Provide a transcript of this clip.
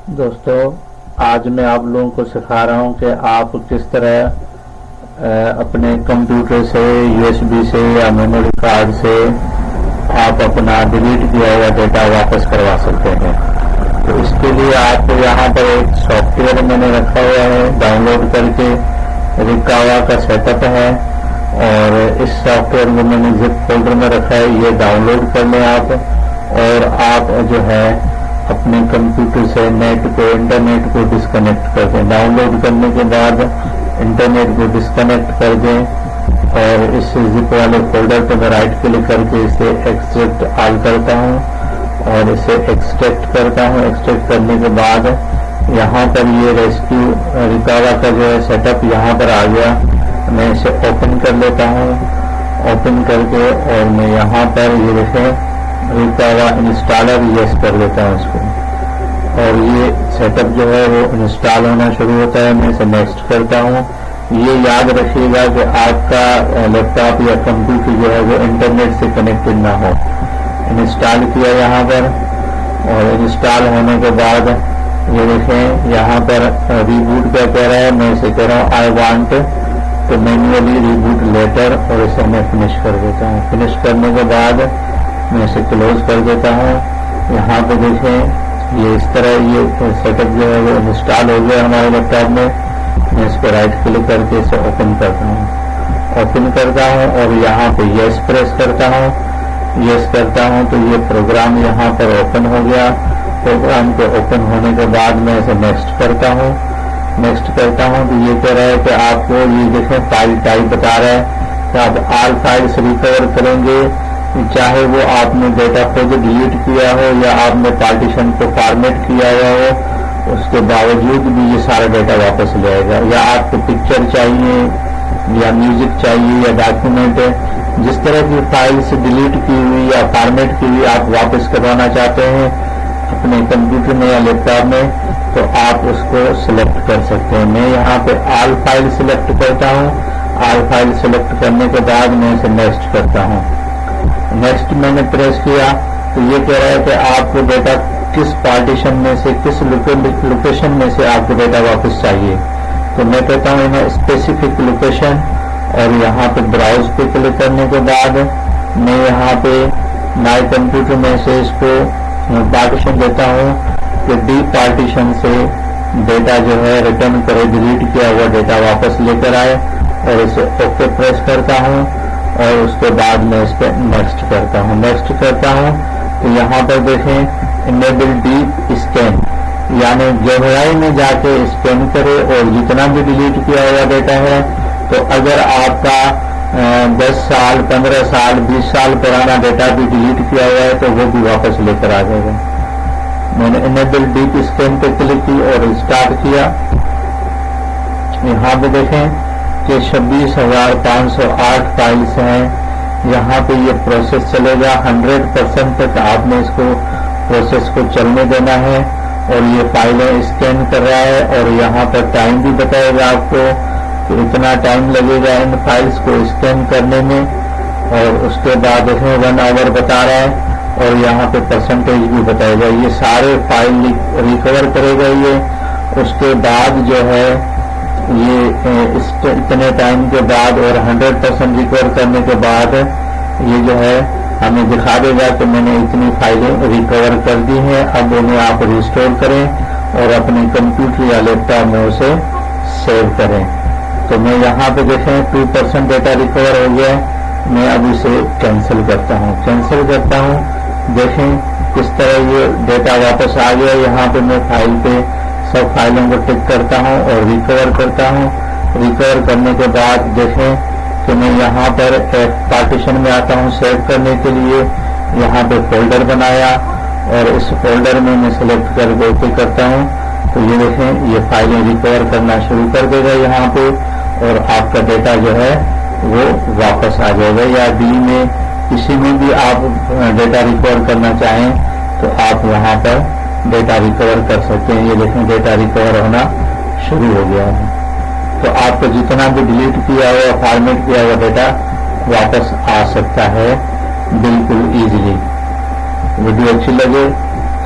دوستو، آج میں آپ لوگوں کو سکھا رہا ہوں کہ آپ کس طرح اپنے کمپیوٹر سے یو ایس بی سے یا میموری کارڈ سے آپ اپنا ڈیلیٹ کیا ہوا ڈیٹا واپس کروا سکتے ہیں۔ تو اس کے لیے آپ کو یہاں پر ایک سافٹ ویئر میں نے رکھا ہوا ہے، ڈاؤن لوڈ کر کے ریکاوا کا سیٹ اپ ہے، اور اس سافٹ ویئر میں نے زپ فولڈر میں رکھا ہے، یہ ڈاؤن لوڈ کر لیں آپ، اور آپ جو ہے اپنے کمپیوٹر سے انٹرنیٹ کو ڈسکنیکٹ کر دیں۔ ڈاؤن لوڈ کرنے کے بعد انٹرنیٹ کو ڈسکنیکٹ کر دیں، اور اس زپ والے فولڈر پہ میں رائٹ کلک کر کے اسے ایکسٹریکٹ آل کرتا ہوں اور اسے ایکسٹریکٹ کرتا ہوں۔ ایکسٹریکٹ کرنے کے بعد یہاں پر یہ ریسکیو ریکاوا کا جو ہے سیٹ اپ یہاں پر آ گیا، میں اسے اوپن کر لیتا ہوں۔ اوپن کر کے اور میں یہاں پر یہ دیکھیں ریکاوا انسٹالر یس کر لیتا ہوں اس کو، اور یہ سیٹ اپ جو ہے وہ انسٹال ہونا شروع ہوتا ہے۔ میں اسے نیکسٹ کرتا ہوں۔ یہ یاد رکھیے گا کہ آپ کا لیپ ٹاپ یا کمپیوٹر جو ہے وہ انٹرنیٹ سے کنیکٹڈ نہ ہو۔ انسٹال کیا یہاں پر، اور انسٹال ہونے کے بعد یہ دیکھیں یہاں پر ریبوٹ کا کہہ رہا ہے، میں اسے کہہ رہا ہوں آئی وانٹ تو مینولی ریبوٹ لیٹر، اور اسے میں فنش کر دیتا ہوں۔ فنش کرنے کے بعد میں اسے کلوز کر دیتا ہوں۔ یہاں پہ دیکھیں یہ اس طرح یہ سیٹ اپ جو ہے وہ انسٹال ہو گیا ہمارے لیپ ٹاپ میں۔ میں اس کو رائٹ کلک کر کے اسے اوپن کرتا ہوں۔ اوپن کرتا ہوں اور یہاں پہ یس پریس کرتا ہوں۔ یس کرتا ہوں تو یہ پروگرام یہاں پر اوپن ہو گیا۔ پروگرام کے اوپن ہونے کے بعد میں اسے نیکسٹ کرتا ہوں۔ نیکسٹ کرتا ہوں تو یہ کہہ رہا ہے کہ آپ کو یہ دیکھیں فائل ٹائپ بتا رہا ہے کہ آپ آل فائلس ریکور کریں گے، چاہے وہ آپ نے ڈیٹا خود ڈیلیٹ کیا ہو یا آپ نے پارٹیشن کو فارمیٹ کیا ہوا ہو، اس کے باوجود بھی یہ سارا ڈیٹا واپس لے آئے گا۔ یا آپ کو پکچر چاہیے یا میوزک چاہیے یا ڈاکیومنٹ، جس طرح کی فائلس ڈیلیٹ کی ہوئی یا فارمیٹ کی ہوئی آپ واپس کروانا چاہتے ہیں اپنے کمپیوٹر میں یا لیپ ٹاپ میں، تو آپ اس کو سلیکٹ کر سکتے ہیں۔ میں یہاں پہ آل فائل سلیکٹ کرتا ہوں۔ آل فائل سلیکٹ کرنے کے بعد میں اسے نیکسٹ کرتا ہوں۔ نیکسٹ میں نے پریس کیا تو یہ کہہ رہا ہے کہ آپ کو ڈیٹا کس پارٹیشن میں سے، کس لوکیشن میں سے آپ کو ڈیٹا واپس چاہیے، تو میں کہتا ہوں انہیں اسپیسیفک لوکیشن، اور یہاں پہ براؤز پہ کلک کرنے کے بعد میں یہاں پہ مائی کمپیوٹر میں سے اس کو پارٹیشن دیتا ہوں کہ ڈی پارٹیشن سے ڈیٹا جو ہے ریٹرن کرے، ڈیلیٹ کیا ہوا ڈیٹا واپس لے کر آئے، اور اسے اوکے پریس کرتا ہوں، اور اس کے بعد میں اس پہ نیکسٹ کرتا ہوں۔ نیکسٹ کرتا ہوں تو یہاں پر دیکھیں انیبل ڈیپ اسکین، یعنی گہرائی میں جا کے اسکین کرے، اور جتنا بھی ڈیلیٹ کیا ہوا ڈیٹا ہے، تو اگر آپ کا 10 سال 15 سال 20 سال پرانا ڈیٹا بھی ڈیلیٹ کیا ہوا ہے تو وہ بھی واپس لے کر آ جائے گا۔ میں نے انیبل ڈیپ اسکین پہ کلک کی اور اسٹارٹ کیا۔ یہاں پہ دیکھیں کہ 26,508 فائلس ہیں۔ یہاں پہ یہ پروسیس چلے گا 100% تک آپ نے اس کو پروسیس کو چلنے دینا ہے، اور یہ فائلیں اسکین کر رہا ہے، اور یہاں پر ٹائم بھی بتائے گا آپ کو کہ اتنا ٹائم لگے گا ان فائلس کو اسکین کرنے میں، اور اس کے بعد دیکھیں 1 آور بتا رہا ہے، اور یہاں پہ پرسنٹیج بھی بتائے گا۔ یہ سارے فائل ریکور کرے گا یہ، اس کے بعد جو ہے یہ اتنے ٹائم کے بعد اور 100% ریکور کرنے کے بعد یہ جو ہے ہمیں دکھا دے گا کہ میں نے اتنی فائلیں ریکور کر دی ہیں، اب انہیں آپ ریسٹور کریں اور اپنے کمپیوٹر یا لیپ ٹاپ میں اسے سیو کریں۔ تو میں یہاں پہ دیکھیں 2% ڈیٹا ریکور ہو گیا، میں اب اسے کینسل کرتا ہوں۔ کینسل کرتا ہوں، دیکھیں کس طرح یہ ڈیٹا واپس آ گیا۔ یہاں پہ میں فائل پہ سب فائلوں کو ٹک کرتا ہوں اور ریکور کرتا ہوں۔ ریکور کرنے کے بعد دیکھیں کہ میں یہاں پر ایک پارٹیشن میں آتا ہوں سیو کرنے کے لیے۔ یہاں پہ فولڈر بنایا، اور اس فولڈر میں میں سلیکٹ کر کے اوکے کرتا ہوں، تو یہ دیکھیں یہ فائلیں ریکور کرنا شروع کر دے گا یہاں پہ، اور آپ کا ڈیٹا جو ہے وہ واپس آ جائے گا۔ یا ڈی میں کسی میں بھی آپ ڈیٹا ریکور کرنا چاہیں تو آپ وہاں پر ڈیٹا ریکور کر سکتے ہیں۔ یہ دیکھیں ڈیٹا ریکور ہونا شروع ہو گیا ہے۔ تو آپ کو جتنا بھی ڈیلیٹ کیا ہوا فارمیٹ کیا ہوا ڈیٹا واپس آ سکتا ہے بالکل ایزیلی۔ ویڈیو اچھی لگے